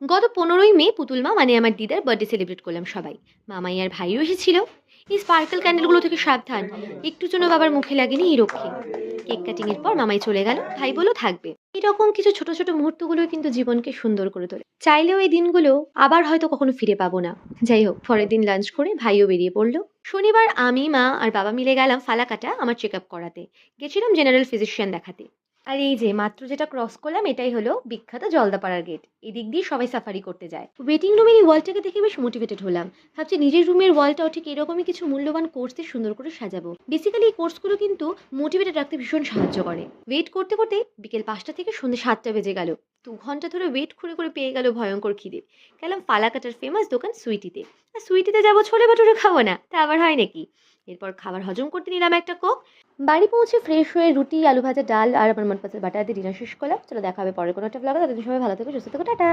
গত ১৫ই মে পুতুল মা মানে আমার দিদার বার্থডে সেলিব্রেট করলাম সবাই। মামাই আর ভাইও এসেছিল। এই স্পার্কেল ক্যান্ডেলগুলো থেকে সাবধান, একটু জন্য বাবার মুখে লাগেনি এই রক্ষে। কেক কাটিং এর পর মামাই চলে গেল, ভাই বলল থাকবে। এরকম কিছু ছোট ছোট মুহূর্তগুলো কিন্তু জীবনকে সুন্দর করে তোলে। চাইলেও এই দিনগুলো আবার হয়তো কখনো ফিরে পাবো না। যাই হোক, পরের দিন লাঞ্চ করে ভাইও বেরিয়ে পড়লো। শনিবার আমি, মা আর বাবা মিলে গেলাম ফালাকাটা আমার চেক আপ করাতে। গেছিলাম জেনারেল ফিজিশিয়ান দেখাতে। আর এই যে মাত্র যেটা ক্রস করলাম এটাই হলো বিখ্যাত জলদাপাড়ার গেট। এদিক দিয়ে সবাই সাফারি করতে যায়। ওয়েটিং রুমের এই ওয়ালটাকে দেখে বেশ মোটিভেটেড হলাম। ভাবছি নিজের রুমের ওয়ালটাও ঠিক এরকমই কিছু মূল্যবান কোর্স দিয়ে সুন্দর করে সাজাবো। বেসিক্যালি এই কোর্সগুলো কিন্তু মোটিভেটেড রাখতে ভীষণ সাহায্য করে। ওয়েট করতে করতে বিকেল ৫টা থেকে সন্ধ্যে ৭টা বেজে গেল। ২ ঘন্টা ধরে ওয়েট করে করে পেয়ে গেল ভয়ঙ্কর খিদে। গেলাম ফালাকাটার ফেমাস দোকান সুইটিতে। আর সুইটিতে যাবো ছোলে ভাটুরে খাবো না, তা আবার হয় নাকি। এরপর খাবার হজম করতে নিলাম একটা কোক। বাড়ি পৌঁছে ফ্রেশ হয়ে রুটি, আলু ভাজা, ডাল আর আমার মনপসন্দের বাটার দিয়ে ডিনার শেষ করলাম। চলো দেখা হবে পরের কোনো একটা ব্লগে। ততদিন সবাই ভালো থেকো, সুস্থ থেকো, টাটা।